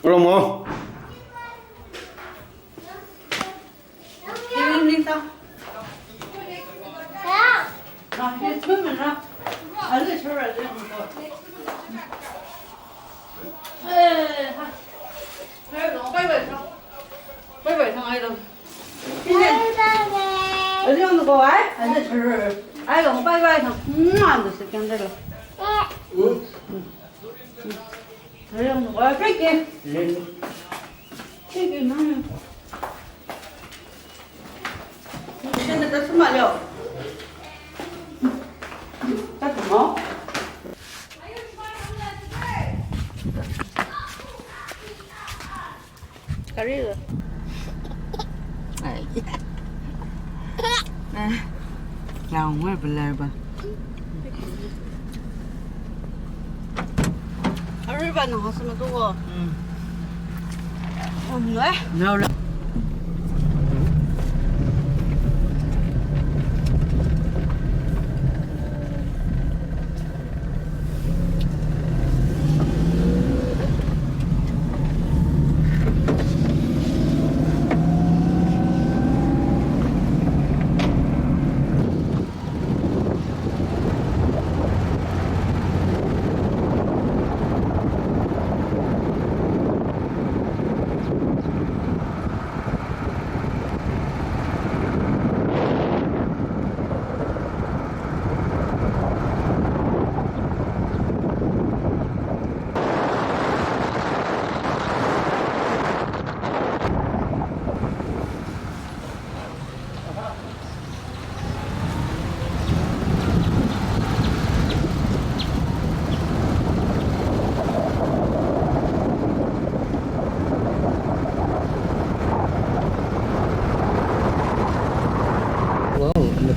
그럼 뭐? Nisa. Nào, hết chút mình ra. Ở đây chỗ rồi, đây không có. Ê, ha. Đây nó bay về xong. Bay về xong ai đâu. ở đây không có ai. Ở đây chỗ rồi. Ai không bay về xong. Ăn được sự kiện đây rồi. ở đây không có ai. Cái kia. Cái kia nó. Şimdi de sumalıyor. Tamam. Karıyor. Lòng quá bự lờ bà. Arriba nó has으면 또. 왜? Nào đâu.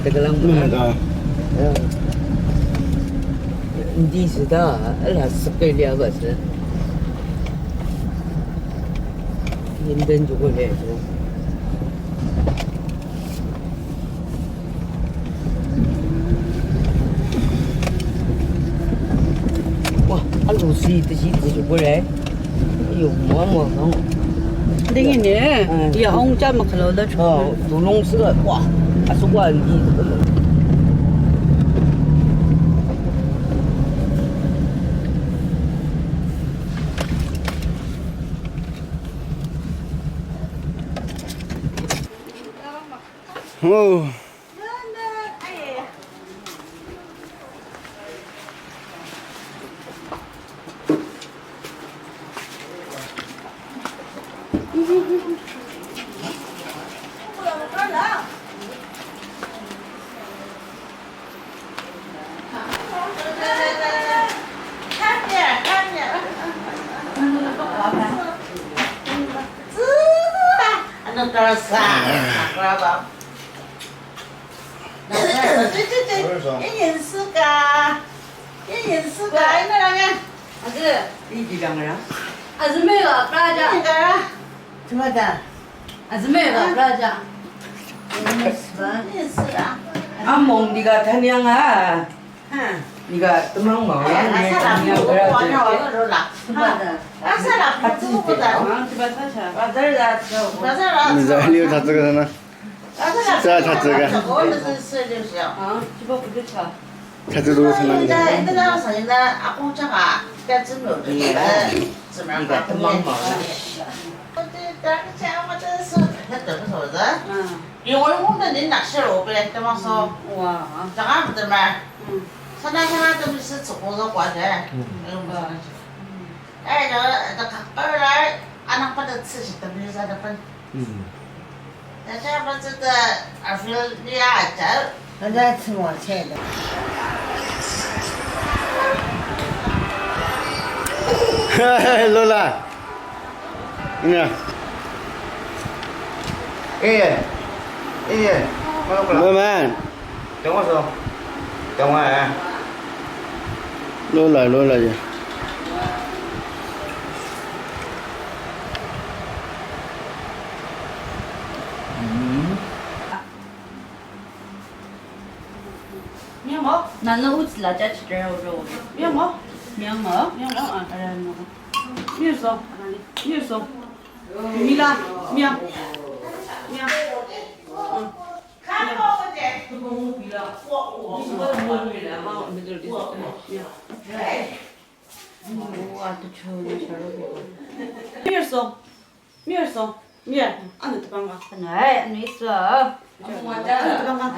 Tegalang 네. Hindi sudah lah sekali apa sih? Hindi juga le tu. Wah, alu si juga le. Yêu mua không? 땡이네. 이 홍자 막 흘러다 줘. 노농스가 와, 아수과 이 오. Ano terasa? Berapa? 인수가 이거랑은 아들, 이기랑이야. 아줌매가 브라자. 이거라 좋아다. 아줌매가 브라자. 인수라. 아몽 네가 다냥아. 네가 도망 먹어야 내 사람 다냥 보고 그래. 와냐 와그러라. 아 사람 보고보다. 아, 집에 사자. 맞아라. 나 사람. 미자리오 다 찍어잖아. 자, 다 찍어. 어디서 쓰려고요? 아, 집에 부딪혀. 자주 놀고 사는 거. 옛날에 옛날 아공차가 빼주면 돼. 네가 도망 먹어. 영어를 공부는 낚시를 오래 때면서 와. 장아부터 말 사나사나도 무슨 저거도 과제 이런 거哎저 각별을 안 받아 쓰시다 비슷하다 번 다시 번째 아프리카 자那吃我菜的。 로라. 이냐. 예. 뭐만. 정화서. 정화야. 로라지. 미안 뭐? 나는 우치라 자치를 오로. 미안 뭐? 미양 뭐? 미안 뭐? 아, 그래 먹어. 미었어. 미었어. 미라. 미야. 미야. 미었어. 미었어. 미야. 안에 들어가. này anh biết sợ 들어가.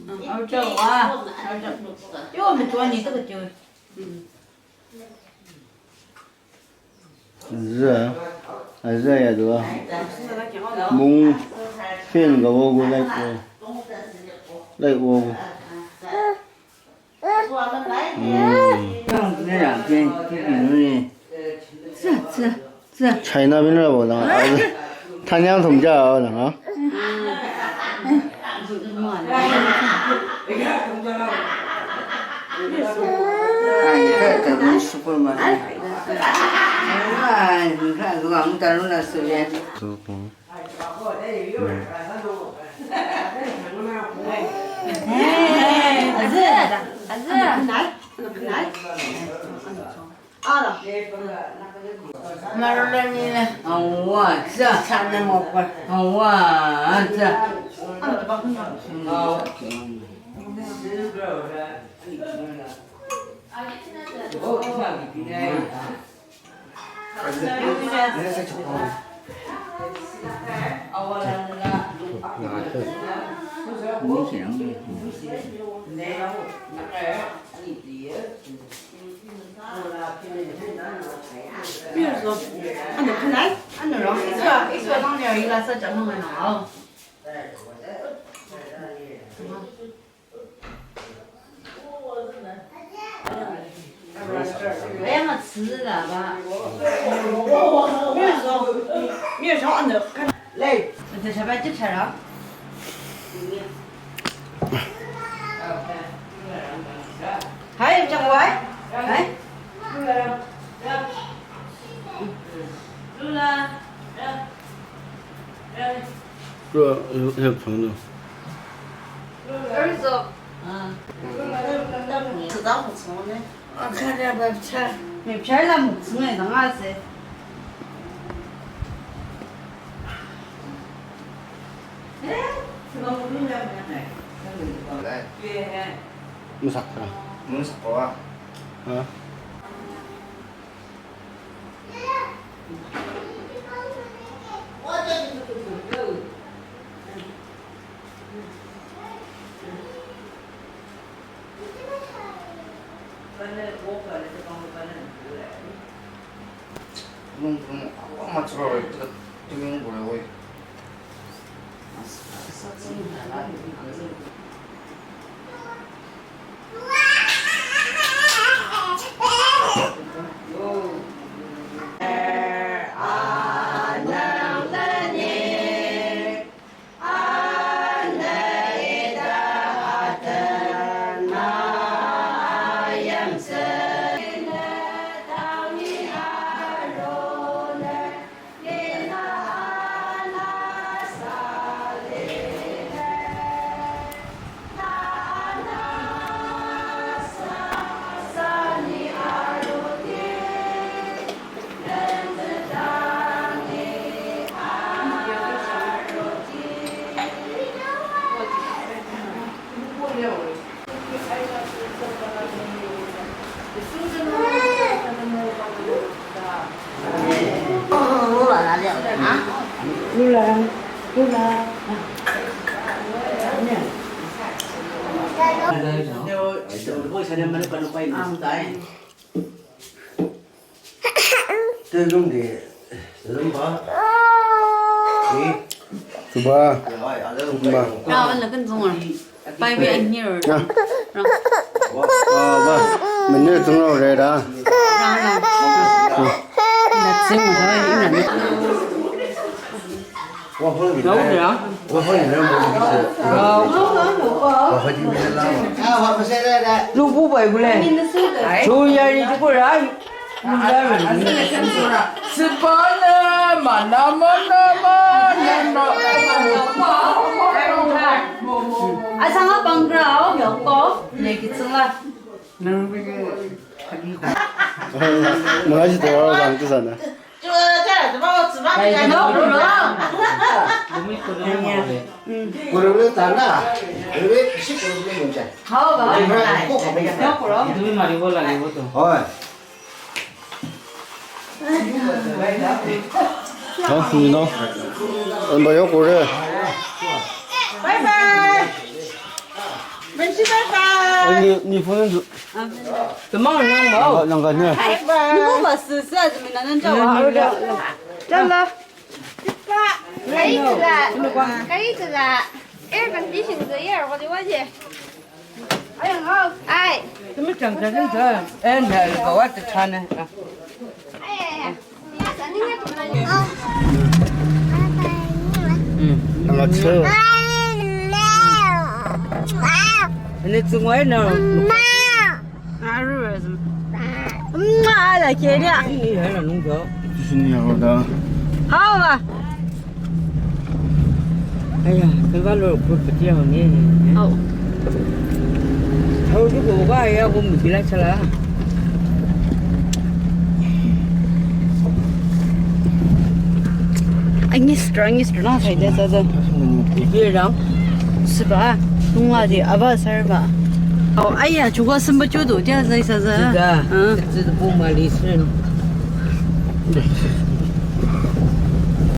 ở đâu à chứ mình cho gì tới chơi热热呀都梦骗个我过来我那两天这比这菜那边的我当他娘同家啊当啊你看这东西不嘛你看如果我们在那随便哇，这看那么快，哇，这，미었어. 안돼 그날 안으로. 이거 당뇨 일어서 잡는 거 나와. em mà xứ là ba 미었어. 미었어 안돼. lên thì sao ba chết sao đó thấy em trong quái thấy这朋友 여기서 그다음 무서워네. 카레 밥차 맵차이나 먹으면 나가세 뭐 샀더라 muốn sắp có 어 그럼 아빠만 들어라 이거 되는 거라고 Tôi dùng để dùng bá 줘봐 rồi ở đâu mà 야 안돼 근종아. Bye bye anh here. 봐 맨날 등으로 그래라 나 지금 저희 qua hơi gì đấy qua hơi gì đấy qua hơi gì đấy là họ phải xe đây đây. lúc bố bảy bữa rồi giờ đi chụp ra 스파나 아 상어 방그라오 몇 거? 얘기 좀 와. 뭐하지 더 강두산은. 就这样子把我纸把给人弄了。 그러면 다나 왜 시끄러운 게 뭔지. 이놈이 말이 몰라 이것도. 어이. 민호. 뭐 요거를. 拜拜，文熙拜拜。你不能走。 도망을 그냥 뭐.两个呢？ 누구 봤어? 써야지 나는 저 알아. 잘라. 可以这个，可以这个，2分地形这样，我就过去。哎呀好，哎， 좀 장사해서 애는 이거 왔다 차네. 哎呀呀，你要真的要怎么来？ 两个车。 근데 중화에는 알아. 엄마 나 개냐. 이 해는 농죠. 就是你好的。 好吧. 아야, 그걸로 그렇게 하니. 저기 뭐가 해야 그 밀라쳐라. anh ấy nó thấy đấy sao 이게 랑 是吧？弄啊的啊不是吧？哦，哎呀，如果什么角度这样子，啥子？ 진짜 嗯。 그때도 뭐 말이 있어.